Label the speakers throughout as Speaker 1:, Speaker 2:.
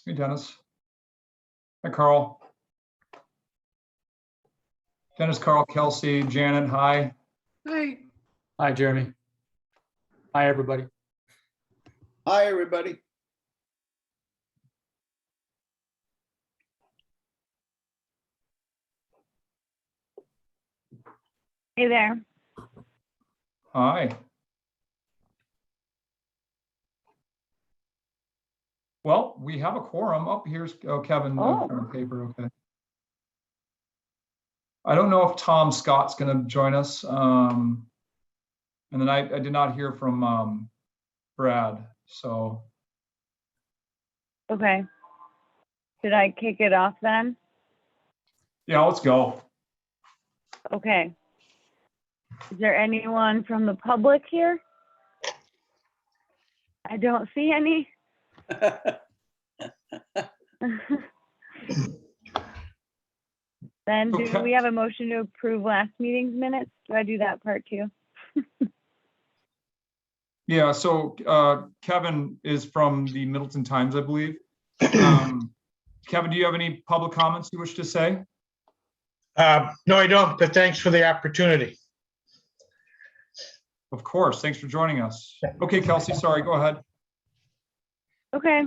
Speaker 1: Hey, Dennis. Hi, Carl. Dennis, Carl, Kelsey, Janet, hi.
Speaker 2: Hi.
Speaker 3: Hi, Jeremy. Hi, everybody.
Speaker 4: Hi, everybody.
Speaker 5: Hey there.
Speaker 1: Hi. Well, we have a quorum. Up here's Kevin
Speaker 5: Oh.
Speaker 1: from the paper. Okay. I don't know if Tom Scott's going to join us. And then I did not hear from Brad. So
Speaker 5: Okay. Should I kick it off then?
Speaker 1: yeah, let's go.
Speaker 5: Okay. Is there anyone from the public here? I don't see any. Then do
Speaker 1: Okay.
Speaker 5: we have a motion to approve last meeting's minutes? Do I do that part too?
Speaker 1: Yeah, so Kevin is from the Middleton Times, I believe. Kevin, do you have any public comments you wish to say?
Speaker 6: No, I don't, but thanks for the opportunity.
Speaker 1: Of course. Thanks for joining us. Okay, Kelsey, sorry, go ahead.
Speaker 5: Okay.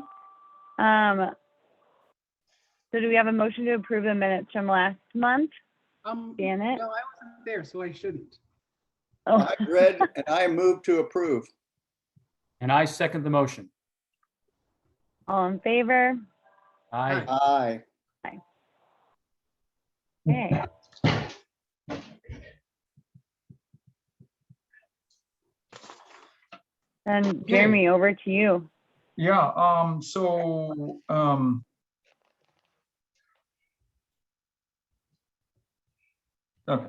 Speaker 5: So do we have a motion to approve the minutes from last month? Janet?
Speaker 2: No, I wasn't there, so I shouldn't.
Speaker 5: Oh,
Speaker 4: I read and I move to approve.
Speaker 3: And I second the motion.
Speaker 5: all in favor?
Speaker 3: Aye.
Speaker 4: Aye.
Speaker 5: Okay. Then Jeremy, over to you.
Speaker 1: Yeah, okay.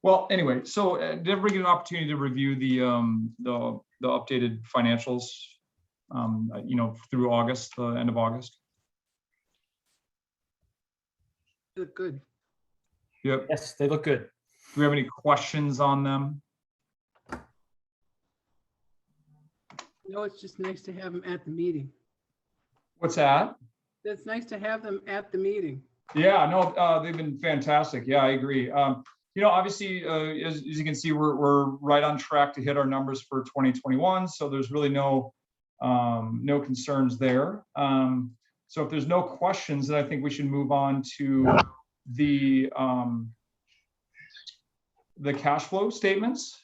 Speaker 1: Well, anyway, so did everybody get an opportunity to review the updated financials, through August, the end of August?
Speaker 2: Look good.
Speaker 1: Yep.
Speaker 3: Yes, they look good.
Speaker 1: Do we have any questions on them?
Speaker 2: No, it's just nice to have them at the meeting.
Speaker 1: What's that?
Speaker 2: It's nice to have them at the meeting.
Speaker 1: Yeah, no, they've been fantastic. Yeah, I agree. Obviously, as you can see, we're right on track to hit our numbers for 2021. So there's really no concerns there. So if there's no questions, then I think we should move on to the cash flow statements.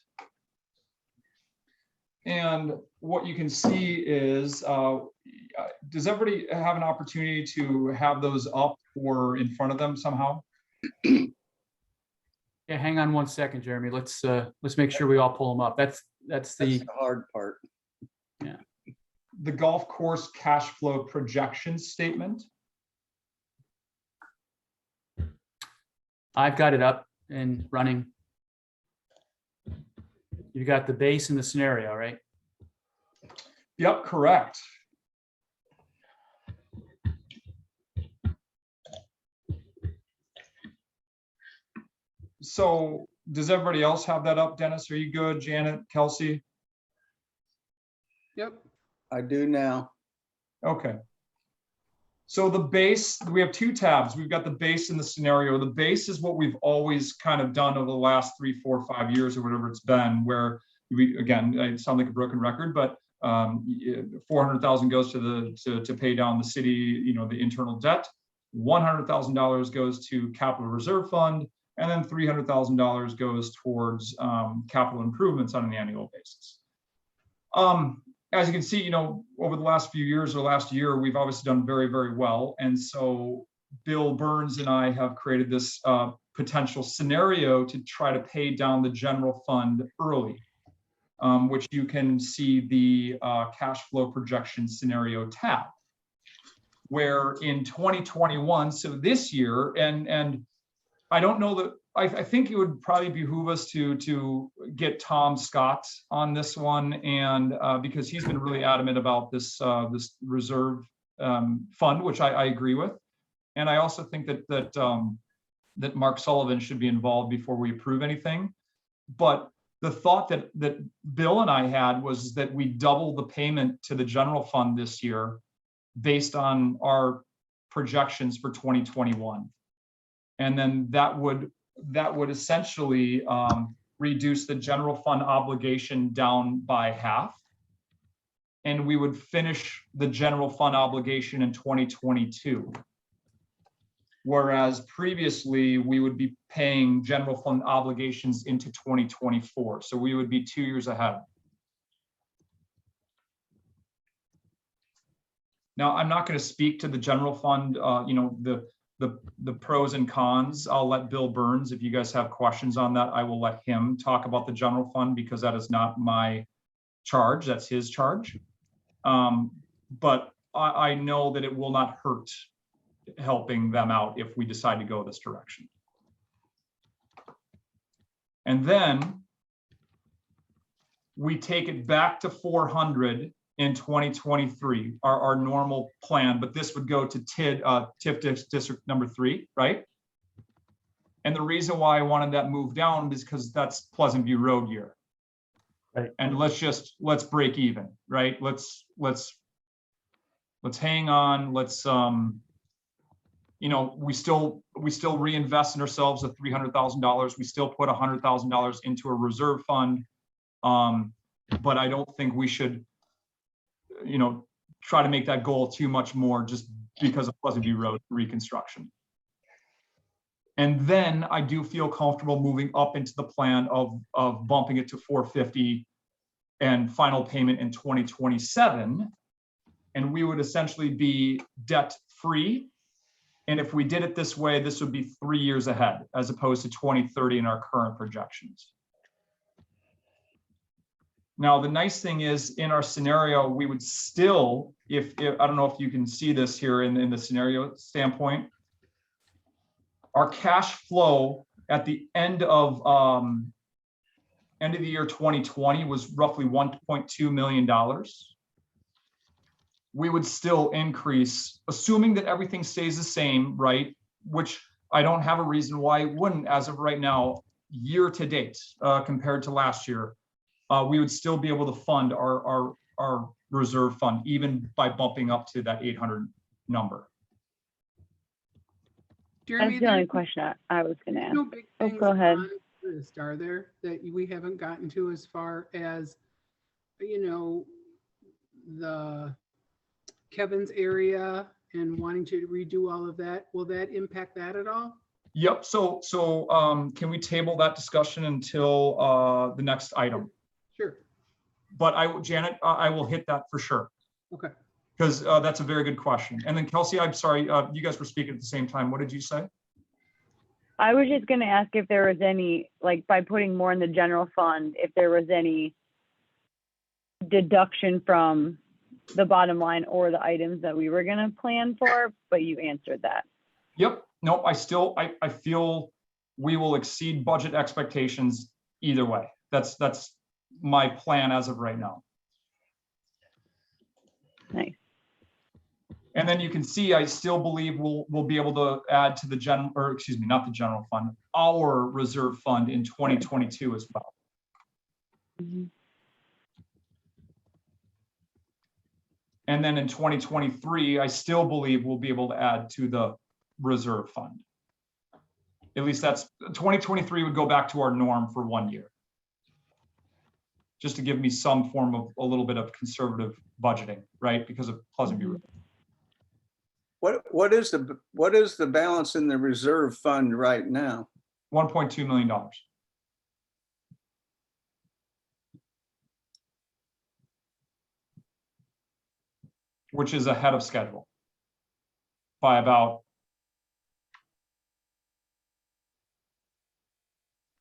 Speaker 1: And what you can see is, does everybody have an opportunity to have those up or in front of them somehow?
Speaker 3: Yeah, hang on one second, Jeremy. Let's make sure we all pull them up. That's the
Speaker 4: That's the hard part.
Speaker 1: The golf course cash flow projection statement.
Speaker 3: I've got it up and running. You got the base and the scenario, right?
Speaker 1: Yep, correct. So does everybody else have that up? Dennis, are you good? Janet, Kelsey?
Speaker 2: Yep.
Speaker 4: I do now.
Speaker 1: Okay. So the base, we have two tabs. We've got the base and the scenario. The base is what we've always kind of done over the last 3, 4, 5 years or whatever it's been, where we, again, I sound like a broken record, but 400,000 goes to pay down the city, the internal debt. $100,000 goes to capital reserve fund, and then $300,000 goes towards capital improvements on an annual basis. As you can see, over the last few years or last year, we've obviously done very, very well. And so Bill Burns and I have created this potential scenario to try to pay down the general fund early, which you can see the cash flow projection scenario tab, where in 2021, so this year, and I don't know that, I think it would probably behoove us to get Tom Scott on this one, and because he's been really adamant about this reserve fund, which I agree with, and I also think that Mark Sullivan should be involved before we approve anything. But the thought that Bill and I had was that we double the payment to the general fund this year, based on our projections for 2021. And then that would essentially reduce the general fund obligation down by half. And we would finish the general fund obligation in 2022. Whereas previously we would be paying general fund obligations into 2024. So we would be 2 years ahead. Now, I'm not going to speak to the general fund, the pros and cons. I'll let Bill Burns, if you guys have questions on that, I will let him talk about the general fund because that is not my charge, that's his charge. But I know that it will not hurt helping them out if we decide to go this direction. And then we take it back to 400 in 2023, our normal plan, but this would go to TIF district number 3, right? And the reason why I wanted that moved down is because that's Pleasantview Road year.
Speaker 3: Right.
Speaker 1: And let's break even, right? Let's hang on. Let's we still reinvest in ourselves at $300,000. We still put $100,000 into a reserve fund. But I don't think we should, try to make that goal too much more just because of Pleasantview Road reconstruction. And then I do feel comfortable moving up into the plan of bumping it to 450 and final payment in 2027. And we would essentially be debt free. And if we did it this way, this would be 3 years ahead as opposed to 2030 in our current projections. Now, the nice thing is in our scenario, we would still, if I don't know if you can see this here in the scenario standpoint, our cash flow at the end of the year 2020 was roughly $1.2 million. We would still increase, assuming that everything stays the same, right? Which I don't have a reason why it wouldn't as of right now, year to date, compared to last year. We would still be able to fund our reserve fund, even by bumping up to that 800 number.
Speaker 2: Jeremy,
Speaker 5: That's the only
Speaker 2: there's
Speaker 5: question I was gonna ask.
Speaker 2: no big
Speaker 5: Oh,
Speaker 2: things
Speaker 5: go ahead.
Speaker 2: on the list, are there, that we haven't gotten to as far as, the Kevin's area and wanting to redo all of that? Will that impact that at all?
Speaker 1: Yep. So can we table that discussion until the next item?
Speaker 2: Sure.
Speaker 1: But Janet, I will hit that for sure.
Speaker 2: Okay.
Speaker 1: Because that's a very good question. And then Kelsey, I'm sorry, you guys were speaking at the same time. What did you say?
Speaker 5: I was just gonna ask if there was any, like, by putting more in the general fund, if there was any deduction from the bottom line or the items that we were gonna plan for, but you answered that.
Speaker 1: Yep. No, I feel we will exceed budget expectations either way. That's my plan as of right now.
Speaker 5: Nice.
Speaker 1: And then you can see, I still believe we'll be able to add to the not the general fund, our reserve fund in 2022 as well.
Speaker 5: Mm-hmm.
Speaker 1: And then in 2023, I still believe we'll be able to add to the reserve fund. At least that's 2023 would go back to our norm for 1 year. Just to give me some form of a little bit of conservative budgeting, right? Because of Pleasantview.
Speaker 5: Mhm.
Speaker 4: What is the balance in the reserve fund right now?
Speaker 1: $1.2 million. Which is ahead of schedule by about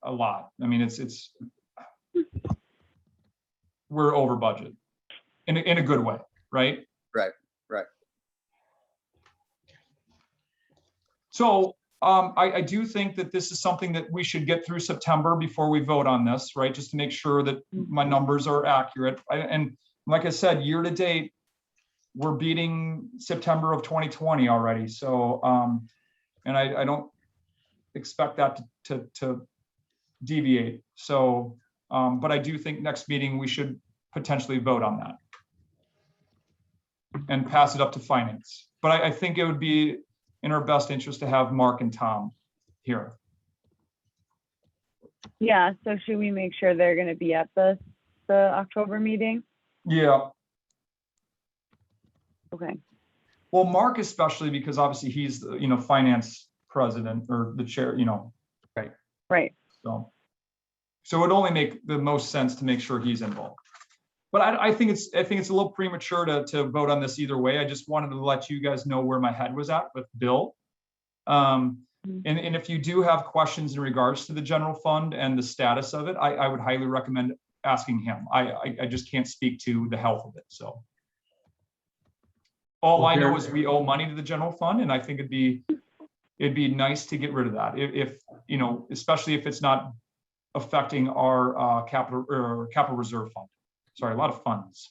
Speaker 1: a lot. I mean, it's we're over budget in a good way, right?
Speaker 4: Right.
Speaker 1: So I do think that this is something that we should get through September before we vote on this, right? Just to make sure that my numbers are accurate. And like I said, year to date, we're beating September of 2020 already. So, and I don't expect that to deviate. So, but I do think next meeting we should potentially vote on that. and pass it up to finance. But I think it would be in our best interest to have Mark and Tom here.
Speaker 5: Yeah, so should we make sure they're gonna be at the October meeting?
Speaker 1: Yeah.
Speaker 5: Okay,
Speaker 1: Well, Mark especially because obviously he's the, finance president or the chair,
Speaker 5: right.
Speaker 1: So it would only make the most sense to make sure he's involved. But I think it's a little premature to vote on this either way. I just wanted to let you guys know where my head was at with Bill. And if you do have questions in regards to the general fund and the status of it, I would highly recommend asking him. I just can't speak to the health of it. So all I know is we owe money to the general fund, and I think it'd be nice to get rid of that. If especially if it's not affecting our capital reserve fund. Sorry, a lot of funds.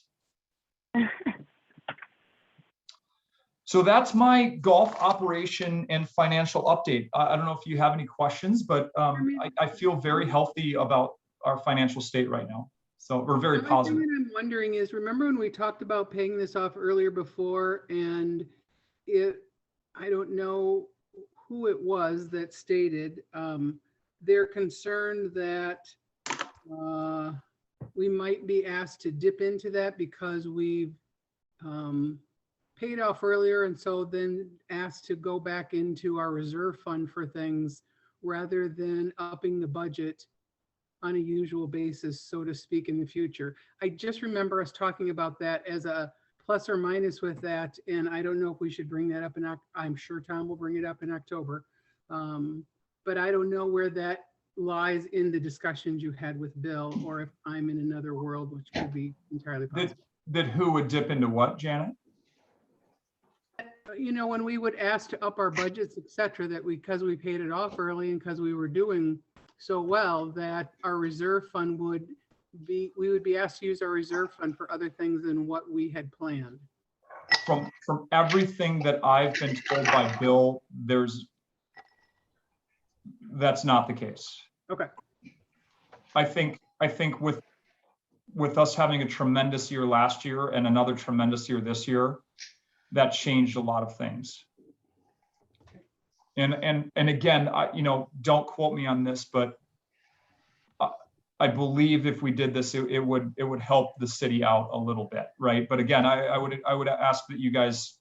Speaker 1: So that's my golf operation and financial update. I don't know if you have any questions, but I feel very healthy about our financial state right now. So we're very
Speaker 2: The only
Speaker 1: positive.
Speaker 2: thing that I'm wondering is, remember when we talked about paying this off earlier before, and I don't know who it was that stated, they're concerned that we might be asked to dip into that because we've paid off earlier, and so then asked to go back into our reserve fund for things rather than upping the budget on a usual basis, so to speak, in the future. I just remember us talking about that as a plus or minus with that, and I don't know if we should bring that up I'm sure Tom will bring it up in October. But I don't know where that lies in the discussions you had with Bill, or if I'm in another world, which could be entirely possible.
Speaker 1: That who would dip into what, Janet?
Speaker 2: When we would ask to up our budgets, et cetera, that because we paid it off early and because we were doing so well, that our reserve fund we would be asked to use our reserve fund for other things than what we had planned.
Speaker 1: From everything that I've been told by Bill, that's not the case.
Speaker 2: Okay.
Speaker 1: I think with us having a tremendous year last year and another tremendous year this year, that changed a lot of things. And again, don't quote me on this, but I believe if we did this, it would help the city out a little bit, right? But again, I would ask that you guys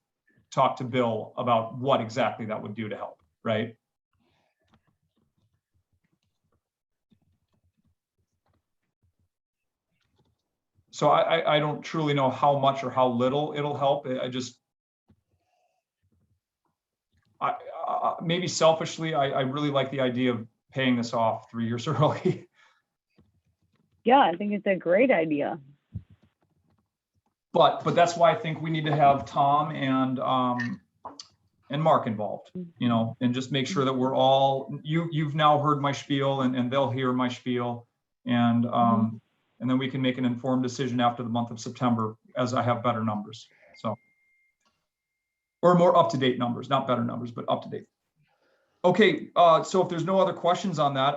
Speaker 1: talk to Bill about what exactly that would do to help, right? So I don't truly know how much or how little it'll help. Maybe selfishly, I really like the idea of paying this off 3 years early.
Speaker 5: Yeah, I think it's a great idea.
Speaker 1: But that's why I think we need to have Tom and Mark involved, and just make sure that we're all, you've now heard my spiel and they'll hear my spiel, and then we can make an informed decision after the month of September as I have better numbers. So, or more up-to-date numbers, not better numbers, but up-to-date. Okay, so if there's no other questions on that,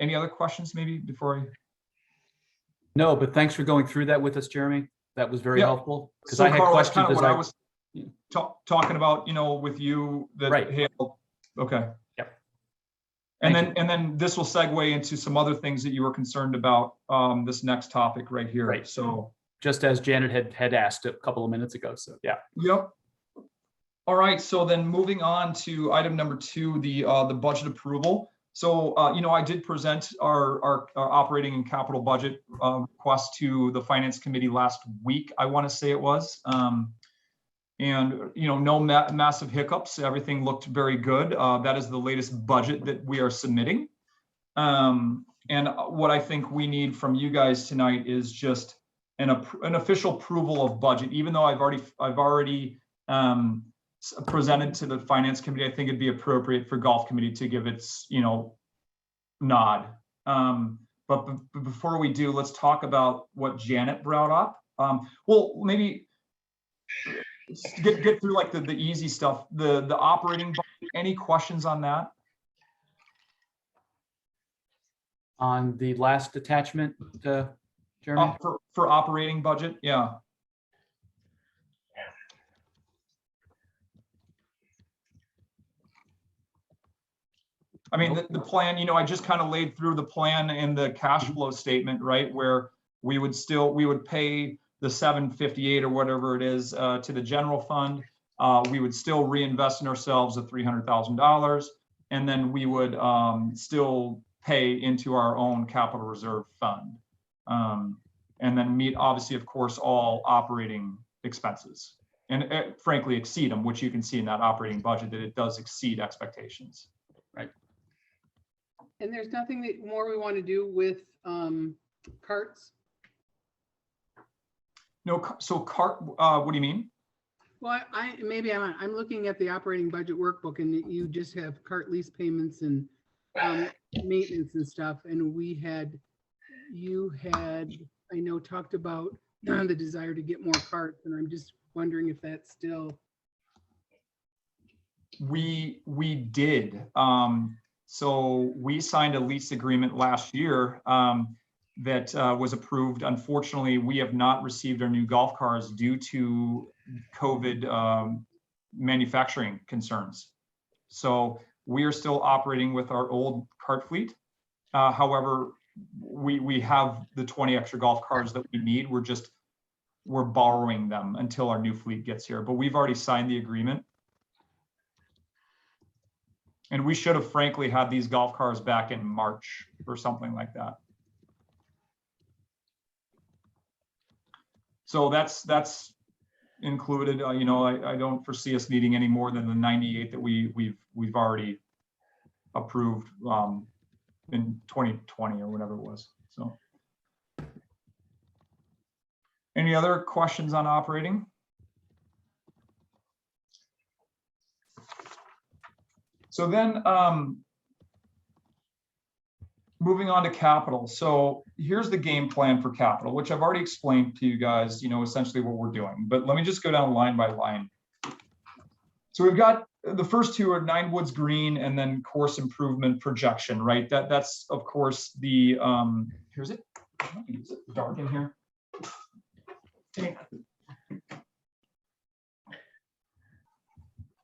Speaker 1: any other questions maybe before I?
Speaker 3: No, but thanks for going through that with us, Jeremy. That was very helpful, because
Speaker 1: So
Speaker 3: I had
Speaker 1: Carl, that's
Speaker 3: questions
Speaker 1: kind of
Speaker 3: as
Speaker 1: what I
Speaker 3: I
Speaker 1: was talking about, with you. That,
Speaker 3: Right.
Speaker 1: hey, okay.
Speaker 3: Yep.
Speaker 1: And
Speaker 3: Thank
Speaker 1: then this will segue into some other things that you were concerned about, this next topic right here.
Speaker 3: Right.
Speaker 1: So.
Speaker 3: just as Janet had asked a couple of minutes ago. So yeah.
Speaker 1: Yep. All right, so then moving on to item number 2, the budget approval. So, I did present our operating and capital budget request to the Finance Committee last week, I want to say it was. And, no massive hiccups. Everything looked very good. That is the latest budget that we are submitting. And what I think we need from you guys tonight is just an official approval of budget. Even though I've already presented to the Finance Committee, I think it'd be appropriate for Golf Committee to give its, nod. But before we do, let's talk about what Janet brought up. Well, maybe get through like the easy stuff, the operating budget. Any questions on that?
Speaker 3: On the last attachment, Jeremy?
Speaker 1: For operating budget, yeah. I mean, the plan, you know, I just kind of laid through the plan in the cash flow statement, right? Where we would pay the 758 or whatever it is to the general fund. We would still reinvest in ourselves at $300,000. And then we would still pay into our own capital reserve fund. And then meet, obviously, of course, all operating expenses. And frankly, exceed them, which you can see in that operating budget that it does exceed expectations.
Speaker 2: And there's nothing that more we want to do with carts?
Speaker 1: No, so what do you mean?
Speaker 2: Well, I'm looking at the operating budget workbook and you just have cart lease payments and maintenance and stuff. And you had, I know, talked about the desire to get more carts, and I'm just wondering if that's still.
Speaker 1: We did. So we signed a lease agreement last year that was approved. Unfortunately, we have not received our new golf cars due to COVID manufacturing concerns. So we are still operating with our old cart fleet. However, we have the 20 extra golf cars that we need. We're borrowing them until our new fleet gets here, but we've already signed the agreement. And we should have frankly had these golf cars back in March or something like that. So that's included. You know, I don't foresee us needing any more than the 98 that we've already approved in 2020 or whatever it was. So, any other questions on operating? So then, moving on to capital. So here's the game plan for capital, which I've already explained to you guys, you know, essentially what we're doing, but let me just go down line by line. So we've got the first two are Nine Woods Green and then course improvement projection, right? That's of course the, here's it. Is it dark in here? I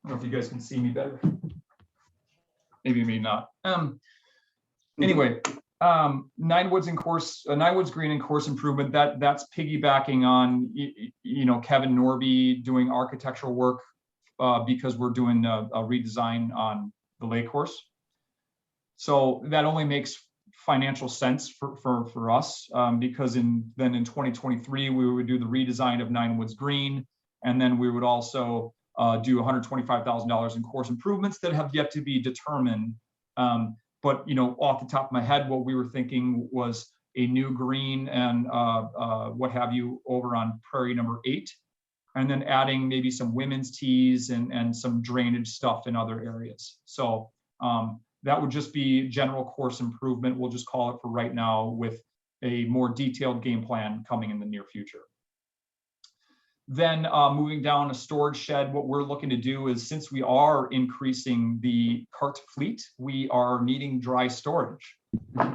Speaker 1: don't know if you guys can see me better. Maybe not. Anyway, Nine Woods Green and course improvement. That's piggybacking on you know, Kevin Norby doing architectural work because we're doing a redesign on the lake course. So that only makes financial sense for us because in 2023 we would do the redesign of Nine Woods Green, and then we would also do $125,000 in course improvements that have yet to be determined. But you know, off the top of my head, what we were thinking was a new green and what have you over on Prairie number 8, and then adding maybe some women's tees and some drainage stuff in other areas. So that would just be general course improvement. We'll just call it for right now, with a more detailed game plan coming in the near future. Then moving down a storage shed, what we're looking to do is, since we are increasing the cart fleet, we are needing dry storage.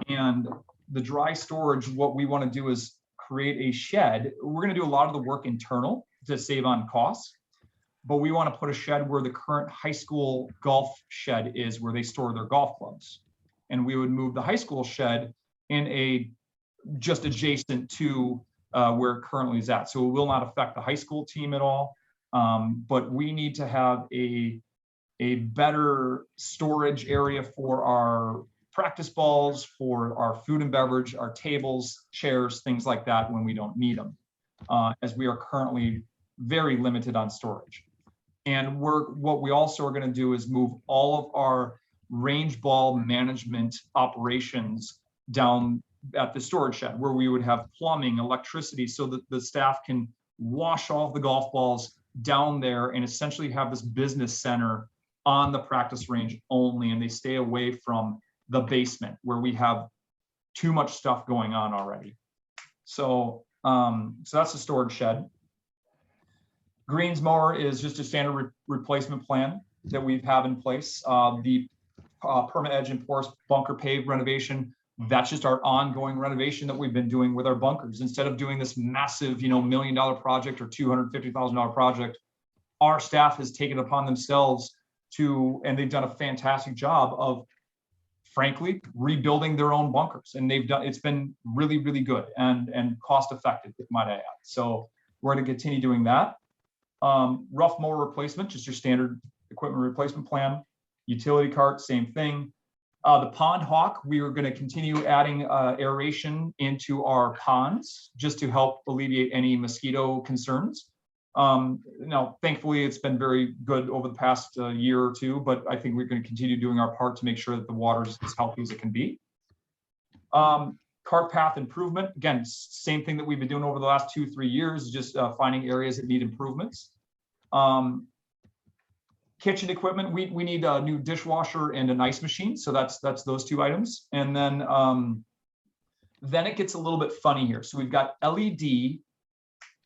Speaker 1: And the dry storage, what we want to do is create a shed. We're going to do a lot of the work internal to save on costs, but we want to put a shed where the current high school golf shed is, where they store their golf clubs. And we would move the high school shed in just adjacent to where it currently is at. So it will not affect the high school team at all. But we need to have a better storage area for our practice balls, for our food and beverage, our tables, chairs, things like that when we don't need them, as we are currently very limited on storage. And what we also are going to do is move all of our range ball management operations down at the storage shed, where we would have plumbing, electricity, so that the staff can wash all of the golf balls down there and essentially have this business center on the practice range only, and they stay away from the basement where we have too much stuff going on already. So that's the storage shed. Greens Mower is just a standard replacement plan that we have in place. The perma edge and porous bunker paved renovation, that's just our ongoing renovation that we've been doing with our bunkers. Instead of doing this massive, you know, $1 million project or $250,000 project, our staff has taken it upon themselves to, and they've done a fantastic job of frankly, rebuilding their own bunkers. And it's been really, really good and cost effective, might I add. So we're going to continue doing that. Rough mower replacement, just your standard equipment replacement plan. Utility cart, same thing. The pond hawk, we are going to continue adding aeration into our ponds just to help alleviate any mosquito concerns. Now, thankfully, it's been very good over the past year or two, but I think we're going to continue doing our part to make sure that the water is as healthy as it can be. Cart path improvement, again, same thing that we've been doing over the last 2-3 years, just finding areas that need improvements. Kitchen equipment, we need a new dishwasher and an ice machine. So that's those 2 items. And then it gets a little bit funny here. So we've got LED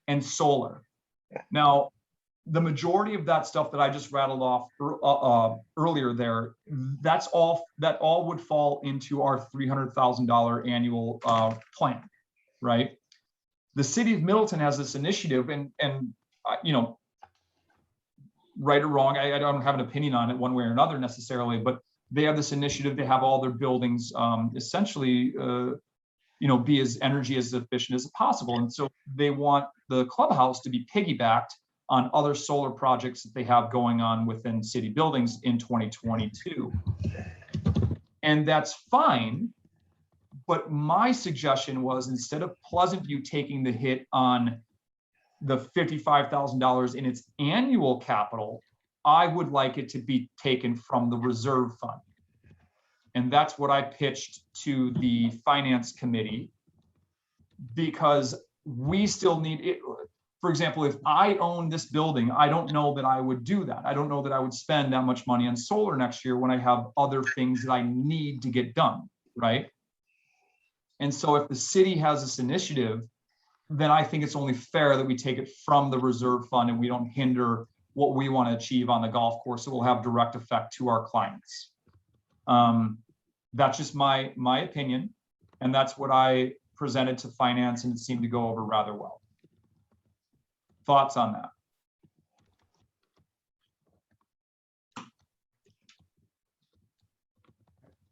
Speaker 1: and solar. Now, the majority of that stuff that I just rattled off earlier there, that all would fall into our $300,000 annual plan, right? The city of Middleton has this initiative, and you know, right or wrong, I don't have an opinion on it one way or another necessarily, but they have this initiative to have all their buildings essentially, you know, be as energy as efficient as possible. And so they want the clubhouse to be piggybacked on other solar projects that they have going on within city buildings in 2022. And that's fine. But my suggestion was, instead of Pleasantview taking the hit on the $55,000 in its annual capital, I would like it to be taken from the reserve fund. And that's what I pitched to the finance committee, because we still need it. For example, if I own this building, I don't know that I would do that. I don't know that I would spend that much money on solar next year when I have other things that I need to get done, right? And so if the city has this initiative, then I think it's only fair that we take it from the reserve fund and we don't hinder what we want to achieve on the golf course. It will have direct effect to our clients. That's just my opinion. And that's what I presented to finance, and it seemed to go over rather well. Thoughts on that?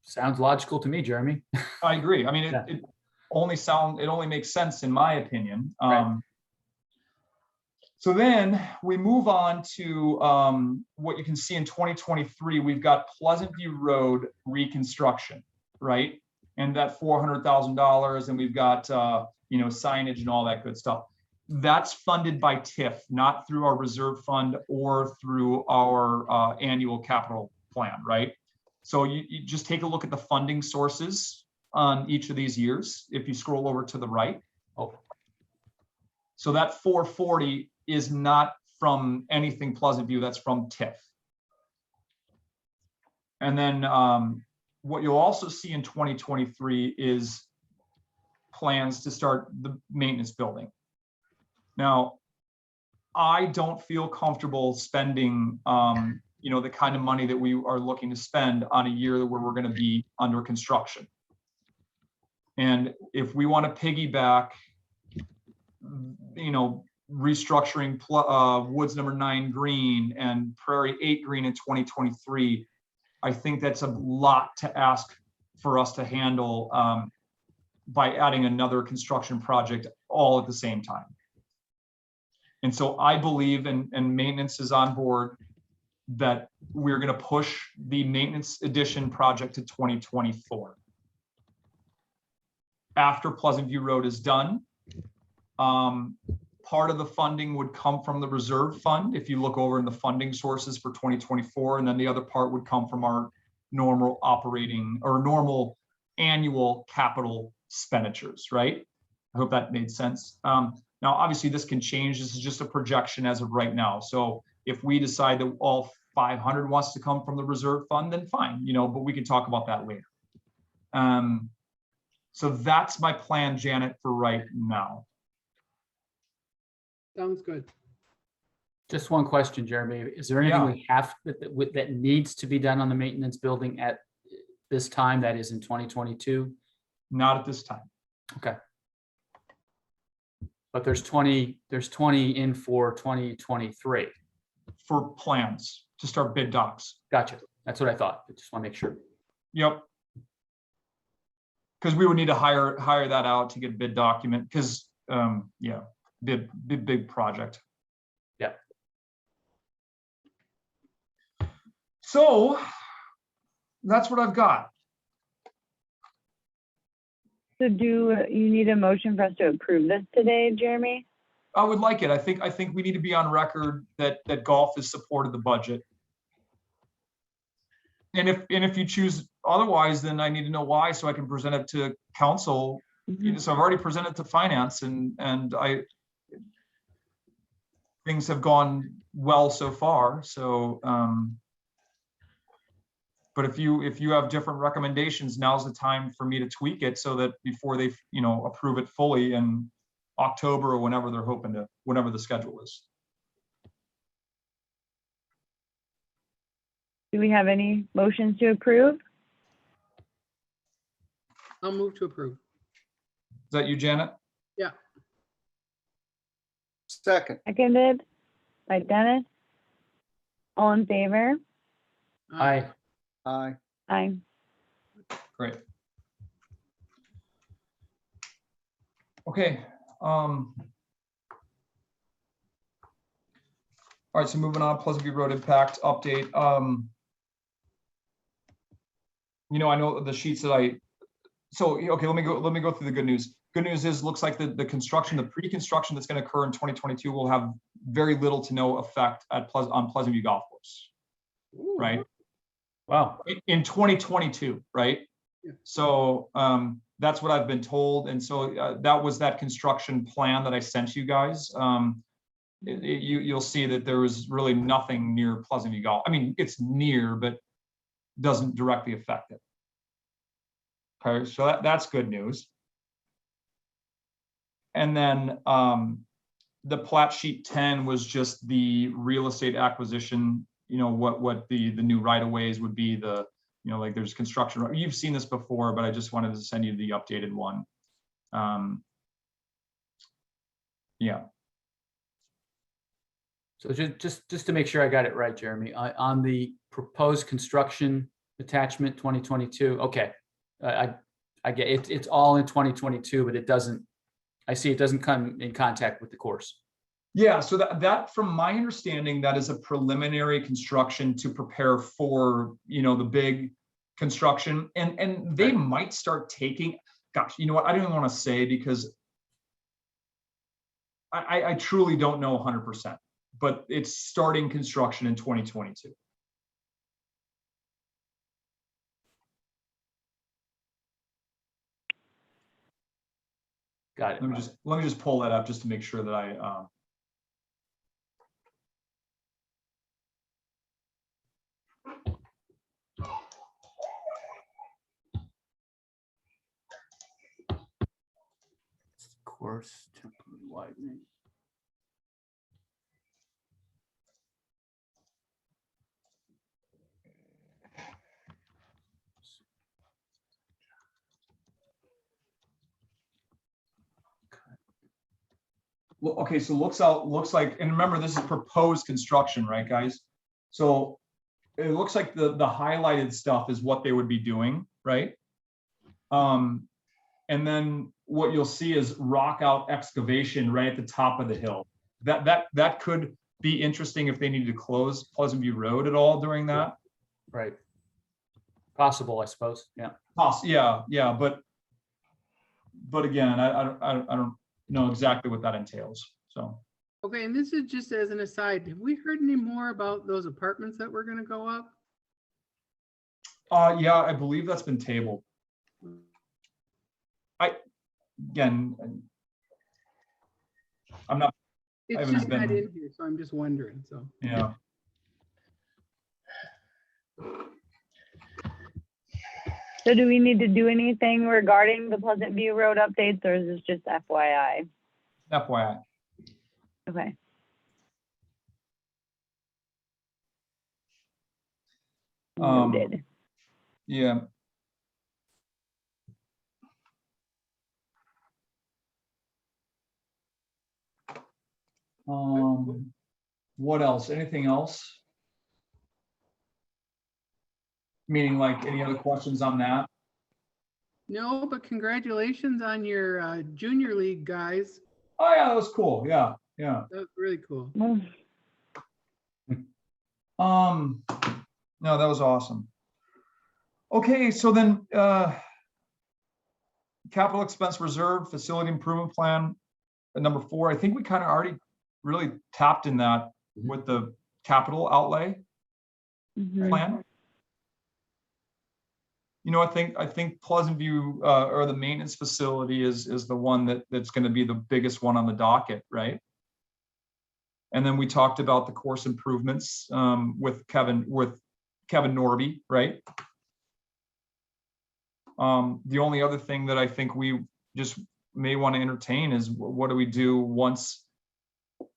Speaker 3: Sounds logical to me, Jeremy.
Speaker 1: I agree. I mean,
Speaker 3: Yeah.
Speaker 1: it only makes sense in my opinion.
Speaker 3: Right.
Speaker 1: So then we move on to what you can see in 2023. We've got Pleasantview Road reconstruction, right? And that $400,000, and we've got you know, signage and all that good stuff. That's funded by TIF, not through our reserve fund or through our annual capital plan, right? So you just take a look at the funding sources on each of these years. If you scroll over to the right.
Speaker 3: Oh.
Speaker 1: So that 440 is not from anything Pleasantview, that's from TIF. And then what you'll also see in 2023 is plans to start the maintenance building. Now, I don't feel comfortable spending you know, the kind of money that we are looking to spend on a year where we're going to be under construction. And if we want to piggyback, you know, restructuring Woods number 9 green and Prairie 8 green in 2023, I think that's a lot to ask for us to handle by adding another construction project all at the same time. And so I believe, and maintenance is on board, that we're going to push the maintenance addition project to 2024. After Pleasantview Road is done, part of the funding would come from the reserve fund, if you look over in the funding sources for 2024, and then the other part would come from our normal operating or normal annual capital expenditures, right? I hope that made sense. Now, obviously, this can change. This is just a projection as of right now. So if we decide that all 500 wants to come from the reserve fund, then fine, you know, but we can talk about that later. So that's my plan, Janet, for right now.
Speaker 2: Sounds good.
Speaker 3: Just one question, Jeremy. Is there anything
Speaker 1: Yeah.
Speaker 3: we have that needs to be done on the maintenance building at this time, that is in 2022?
Speaker 1: Not at this time.
Speaker 3: Okay. But there's 20 in for 2023.
Speaker 1: For plans to start bid docs.
Speaker 3: Gotcha. That's what I thought. I just want to make sure.
Speaker 1: Yep. because we would need to hire that out to get a bid document, because, yeah, big project.
Speaker 3: Yeah.
Speaker 1: So that's what I've got.
Speaker 5: So do you need a motion for us to approve this today, Jeremy?
Speaker 1: I would like it. I think we need to be on record that golf has supported the budget. And if you choose otherwise, then I need to know why, so I can present it to council. So I've already presented to finance, and things have gone well so far. So, but if you have different recommendations, now's the time for me to tweak it so that before they, approve it fully in October or whenever they're hoping to, whenever the schedule is.
Speaker 5: Do we have any motions to approve?
Speaker 2: I'll move to approve.
Speaker 1: Is that you, Janet?
Speaker 2: Yeah.
Speaker 4: Second,
Speaker 5: Seconded by Dennis. All in favor?
Speaker 3: Aye.
Speaker 4: aye.
Speaker 5: Aye.
Speaker 1: Great. Okay. All right, so moving on, Pleasantview Road impact update. I know the sheets that okay, let me go through the good news. Good news is, looks like the construction, the pre-construction that's going to occur in 2022 will have very little to no effect on Pleasantview Golf Course, right?
Speaker 3: Wow.
Speaker 1: In 2022, right?
Speaker 2: Yeah.
Speaker 1: So that's what I've been told, and so that was that construction plan that I sent you guys. You'll see that there was really nothing near Pleasantview Golf. I mean, it's near, but doesn't directly affect it. Okay, so that's good news. And then the plat sheet 10 was just the real estate acquisition, what the new right of ways would be, like there's construction. You've seen this before, but I just wanted to send you the updated one. Yeah.
Speaker 3: So just to make sure I got it right, Jeremy, on the proposed construction attachment 2022, okay. I get it. It's all in 2022, but it doesn't come in contact with the course.
Speaker 1: Yeah, so that from my understanding, that is a preliminary construction to prepare for, the big construction, and they might start taking, gosh, you know what, I don't even want to say, because I truly don't know 100%, but it's starting construction in 2022.
Speaker 3: Got it.
Speaker 1: Let me just pull that up just to make sure that I
Speaker 3: Course temporary widening.
Speaker 1: Well, okay, so looks like, and remember, this is proposed construction, right, guys? So it looks like the highlighted stuff is what they would be doing, right? And then what you'll see is rock out excavation right at the top of the hill. That could be interesting if they need to close Pleasantview Road at all during that.
Speaker 3: Right. Possible, I suppose. Yeah.
Speaker 1: Yeah, but again, I don't know exactly what that entails. So.
Speaker 2: Okay, and this is just as an aside, have we heard any more about those apartments that were gonna go up?
Speaker 1: Yeah, I believe that's been tabled. I'm not. I
Speaker 2: It's
Speaker 1: haven't
Speaker 2: just not
Speaker 1: been-
Speaker 2: in here, so I'm just wondering, so.
Speaker 1: Yeah.
Speaker 5: So do we need to do anything regarding the Pleasantview Road updates, or is this just FYI?
Speaker 1: FYI.
Speaker 5: Okay. Noted.
Speaker 1: Yeah. What else? Anything else? Meaning, like, any other questions on that?
Speaker 2: No, but congratulations on your junior league, guys.
Speaker 1: Oh, yeah, that was cool. Yeah, yeah.
Speaker 2: That was really cool.
Speaker 5: Mm.
Speaker 1: No, that was awesome. Okay, so then, capital expense reserve, facility improvement plan, at number 4, I think we kind of already really tapped in that with the capital outlay
Speaker 5: Mhm.
Speaker 1: plan. You know, I think Pleasantview, or the maintenance facility is the one that's going to be the biggest one on the docket, right? And then we talked about the course improvements, with Kevin Norby, right? The only other thing that I think we just may want to entertain is what do we do once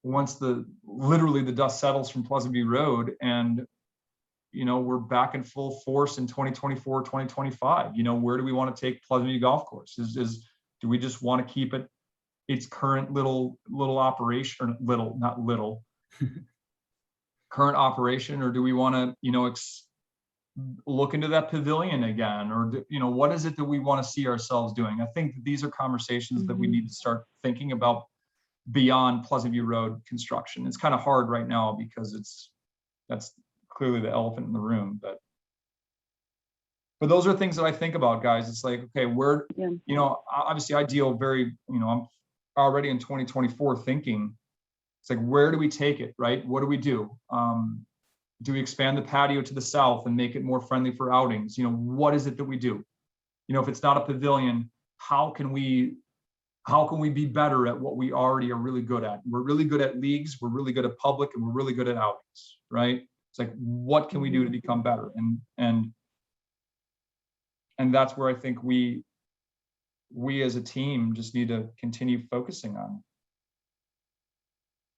Speaker 1: literally the dust settles from Pleasantview Road, and you know, we're back in full force in 2024, 2025. You know, where do we want to take Pleasantview Golf Course? Do we just want to keep it its current little operation, or not little current operation, or do we want to, you know, look into that pavilion again, or you know, what is it that we want to see ourselves doing? I think that these are conversations that we need to start thinking about beyond Pleasantview Road construction. It's kind of hard right now because that's clearly the elephant in the room, but those are things that I think about, guys. It's like, okay, where,
Speaker 5: Yeah.
Speaker 1: you know, obviously I deal very, you know, I'm already in 2024 thinking, it's like, where do we take it, right? What do we do? Do we expand the patio to the south and make it more friendly for outings? You know, what is it that we do? You know, if it's not a pavilion, how can we be better at what we already are really good at? We're really good at leagues, we're really good at public, and we're really good at outings, right? It's like, what can we do to become better? And that's where I think we as a team just need to continue focusing on.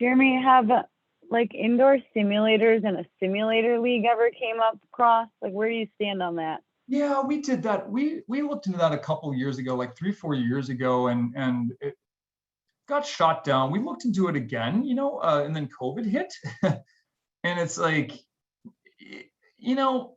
Speaker 5: Jeremy, have like indoor simulators and a simulator league ever came up across? Like, where do you stand on that?
Speaker 1: Yeah, we did that. We looked into that a couple of years ago, like 3-4 years ago, and it got shot down. We looked into it again, you know, and then COVID hit. And it's like, you know,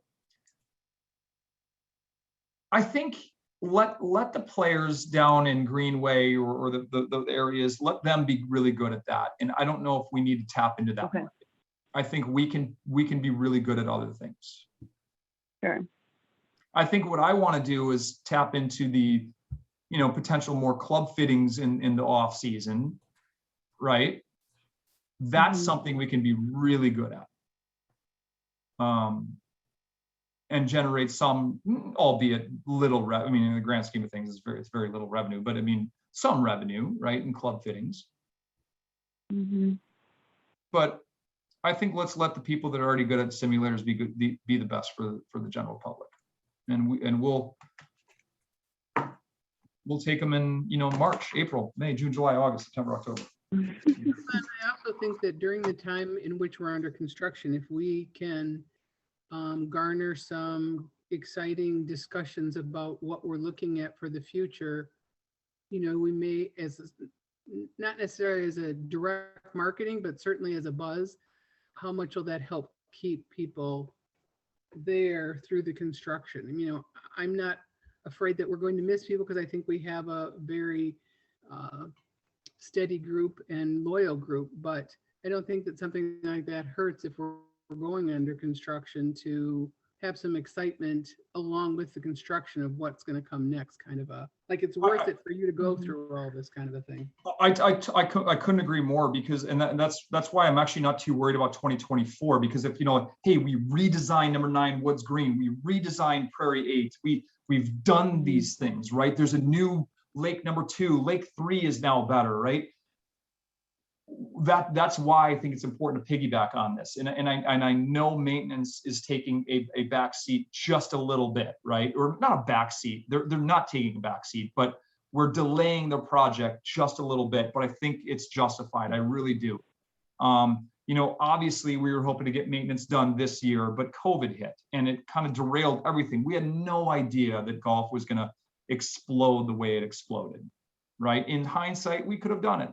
Speaker 1: I think let the players down in Greenway or the areas, let them be really good at that. And I don't know if we need to tap into that.
Speaker 5: Okay.
Speaker 1: Market. I think we can be really good at other things.
Speaker 5: Sure.
Speaker 1: I think what I want to do is tap into the, you know, potential more club fittings in the off season, right? That's something we can be really good at. And generate some, albeit little, I mean, in the grand scheme of things, it's very little revenue, but I mean, some revenue, right, in club fittings. But I think let's let the people that are already good at simulators be the best for the general public, and we'll take them in, you know, March, April, May, June, July, August, September, October.
Speaker 2: I also think that during the time in which we're under construction, if we can garner some exciting discussions about what we're looking at for the future, you know, we may, as not necessarily as a direct marketing, but certainly as a buzz, how much will that help keep people there through the construction? And, you know, I'm not afraid that we're going to miss people because I think we have a very steady group and loyal group, but I don't think that something like that hurts if we're going under construction to have some excitement along with the construction of what's going to come next, kind of a, like, it's worth it for you to go through all this kind of a thing.
Speaker 1: I couldn't agree more, because, and that's why I'm actually not too worried about 2024, because if, you know, hey, we redesigned number 9 Woods Green, we redesigned Prairie 8, we've done these things, right? There's a new lake number 2, lake 3 is now better, right? That's why I think it's important to piggyback on this, and I know maintenance is taking a back seat just a little bit, right? Or not a back seat. They're not taking a back seat, but we're delaying the project just a little bit. But I think it's justified. I really do. You know, obviously we were hoping to get maintenance done this year, but COVID hit and it kind of derailed everything. We had no idea that golf was going to explode the way it exploded, right? In hindsight, we could have done it.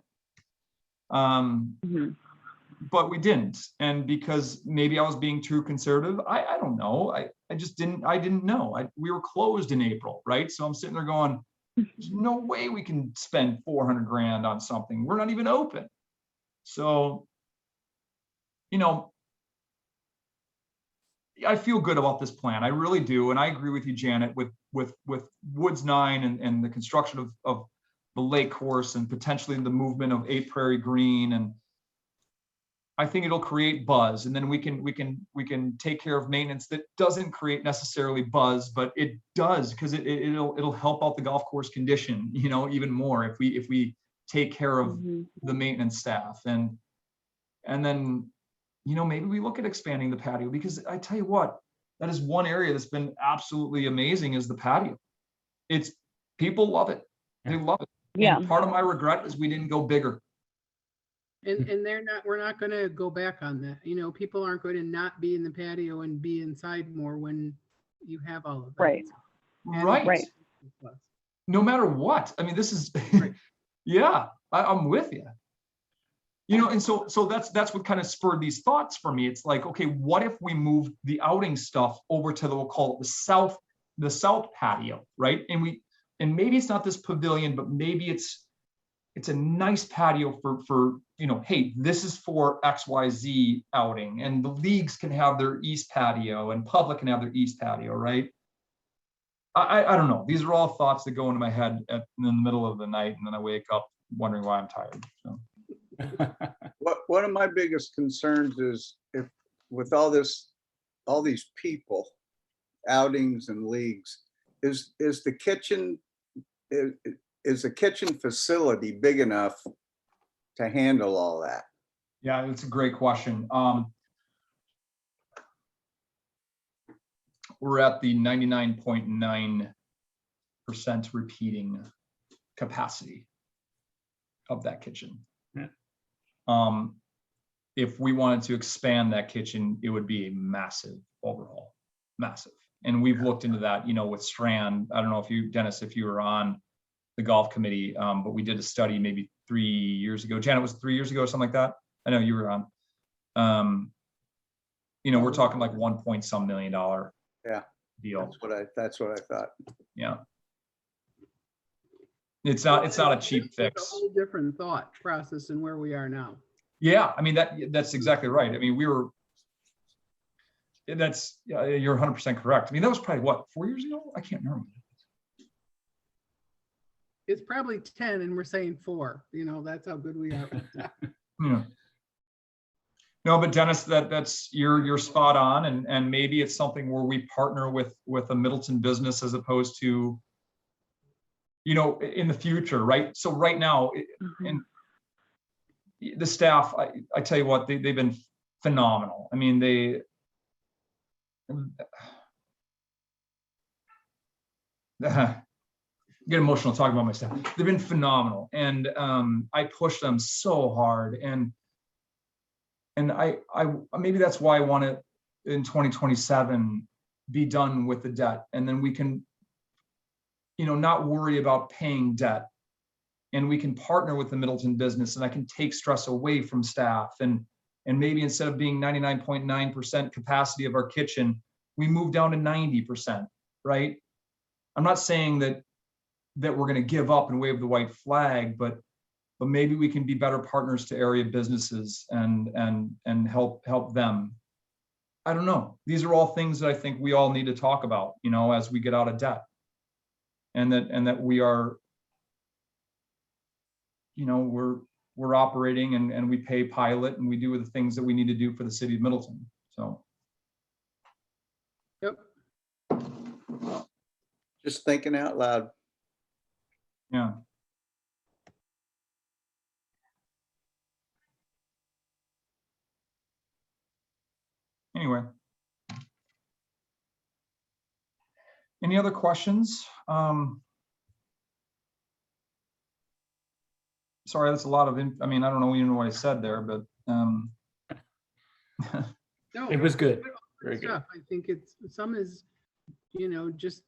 Speaker 1: but we didn't. And because maybe I was being too conservative, I don't know. I just didn't know. We were closed in April, right? So I'm sitting there going, there's no way we can spend 400 grand on something. We're not even open. So, you know, I feel good about this plan. I really do. And I agree with you, Janet, with Woods 9 and the construction of the lake course and potentially the movement of 8 Prairie Green. And I think it'll create buzz, and then we can take care of maintenance that doesn't create necessarily buzz, but it does, because it'll help out the golf course condition, you know, even more if we take care of the maintenance staff. And then, you know, maybe we look at expanding the patio, because I tell you what, that is one area that's been absolutely amazing, is the patio. It's, people love it. They love it.
Speaker 5: Yeah.
Speaker 1: And part of my regret is we didn't go bigger.
Speaker 2: And we're not going to go back on that. You know, people aren't going to not be in the patio and be inside more when you have all of that.
Speaker 5: Right.
Speaker 1: Right.
Speaker 5: Right.
Speaker 1: No matter what. I mean, this is,
Speaker 2: Right.
Speaker 1: yeah, I'm with you. You know, and so that's what kind of spurred these thoughts for me. It's like, okay, what if we move the outing stuff over to we'll call it the south patio, right? And maybe it's not this pavilion, but maybe it's a nice patio for, you know, hey, this is for XYZ outing, and the leagues can have their east patio and public can have their east patio, right? I don't know. These are all thoughts that go into my head in the middle of the night, and then I wake up wondering why I'm tired. So.
Speaker 4: One of my biggest concerns is, if with all these people, outings and leagues, is the kitchen facility big enough to handle all that?
Speaker 1: Yeah, that's a great question. We're at the 99.9% repeating capacity of that kitchen.
Speaker 3: Yeah.
Speaker 1: If we wanted to expand that kitchen, it would be a massive overhaul, massive. And we've looked into that, you know, with Strand. I don't know if you, Dennis, if you were on the golf committee, but we did a study maybe 3 years ago. Janet, was it 3 years ago or something like that? I know you were on. You know, we're talking like $1 million deal.
Speaker 4: That's what I thought.
Speaker 1: Yeah. It's not a cheap
Speaker 2: It's
Speaker 1: fix.
Speaker 2: a whole different thought process than where we are now.
Speaker 1: Yeah, I mean, that's exactly right. I mean, you're 100% correct. I mean, that was probably what, 4 years ago? I can't remember.
Speaker 2: It's probably 10 and we're saying 4, you know, that's how good we are.
Speaker 1: Yeah. No, but Dennis, that's you're spot on, and maybe it's something where we partner with a Middleton business as opposed to, you know, in the future, right? So right now, and the staff, I tell you what, they've been phenomenal. I mean, they get emotional talking about my staff. They've been phenomenal, and I push them so hard, and I maybe that's why I want to, in 2027, be done with the debt, and then we can, you know, not worry about paying debt, and we can partner with the Middleton business, and I can take stress away from staff, and maybe instead of being 99.9% capacity of our kitchen, we move down to 90%, right? I'm not saying that we're going to give up and wave the white flag, but maybe we can be better partners to area businesses and help them. I don't know. These are all things that I think we all need to talk about, you know, as we get out of debt, and that we are, you know, we're operating and we pay pilot and we do the things that we need to do for the city of Middleton. So.
Speaker 2: Yep.
Speaker 4: Just thinking out loud.
Speaker 1: Yeah. Anyway. Any other questions? Sorry, that's a lot of, I mean, I don't know even what I said there, but
Speaker 2: No,
Speaker 3: It was good. Very good.
Speaker 2: stuff. I think some is, you know, just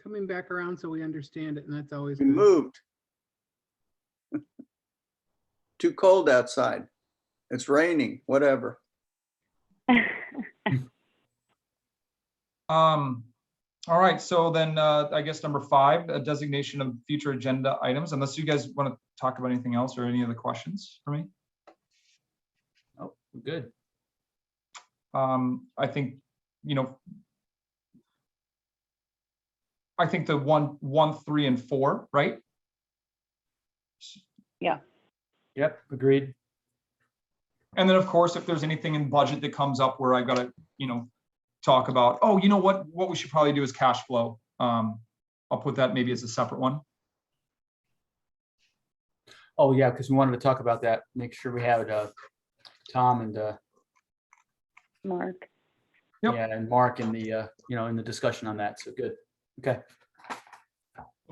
Speaker 2: coming back around so we understand it, and that's always
Speaker 4: We
Speaker 2: good.
Speaker 4: moved. Too cold outside. It's raining, whatever.
Speaker 1: All right, so then I guess number 5, a designation of future agenda items, unless you guys want to talk about anything else or any other questions for me.
Speaker 3: Oh, good.
Speaker 1: I think, I think the 1, 3, and 4, right?
Speaker 3: Yep, agreed.
Speaker 1: And then, of course, if there's anything in budget that comes up where I got to, talk about, oh, you know what we should probably do is cash flow. I'll put that maybe as a separate one.
Speaker 3: Oh, yeah, because we wanted to talk about that. Make sure we have Tom and
Speaker 5: Mark.
Speaker 1: Yep.
Speaker 3: yeah, and Mark in the in the discussion on that. So good. Okay.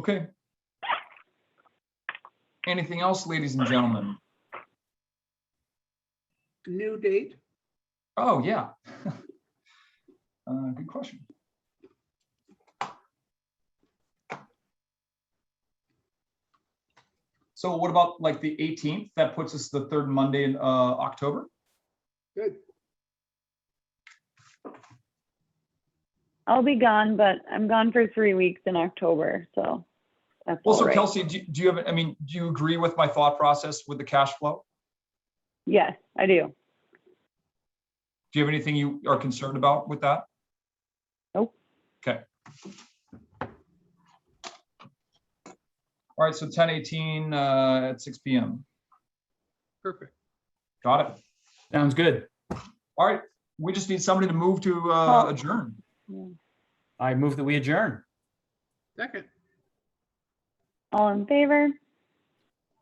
Speaker 1: Okay. Anything else, ladies and gentlemen?
Speaker 2: New date?
Speaker 1: Oh, yeah. Good question. So what about like the 18th? That puts us the 3rd Monday in October.
Speaker 2: Good.
Speaker 5: I'll be gone, but I'm gone for 3 weeks in October, so that's
Speaker 1: Well,
Speaker 5: all
Speaker 1: so
Speaker 5: right.
Speaker 1: Kelsey, do you have, do you agree with my thought process with the cash flow?
Speaker 5: Yes, I do.
Speaker 1: Do you have anything you are concerned about with that?
Speaker 5: Nope.
Speaker 1: Okay. All right, so 10/18 at 6 p.m.
Speaker 2: Perfect.
Speaker 1: Got it.
Speaker 3: Sounds good.
Speaker 1: All right, we just need somebody to move to
Speaker 5: Oh.
Speaker 1: adjourn.
Speaker 3: I move that we adjourn.
Speaker 2: Second.
Speaker 5: All in favor?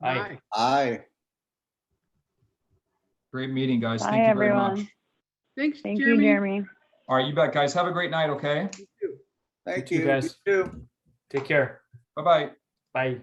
Speaker 3: Aye.
Speaker 4: Aye.
Speaker 1: Great meeting, guys.
Speaker 5: Bye,
Speaker 1: Thank you very much.
Speaker 5: everyone.
Speaker 2: Thanks,
Speaker 5: Thank you,
Speaker 2: Jeremy.
Speaker 5: Jeremy.
Speaker 1: All right, you bet, guys. Have a great night, okay?
Speaker 4: Thank
Speaker 3: You
Speaker 4: you.
Speaker 3: guys.
Speaker 4: You too.
Speaker 3: Take care.
Speaker 1: Bye-bye.
Speaker 3: Bye.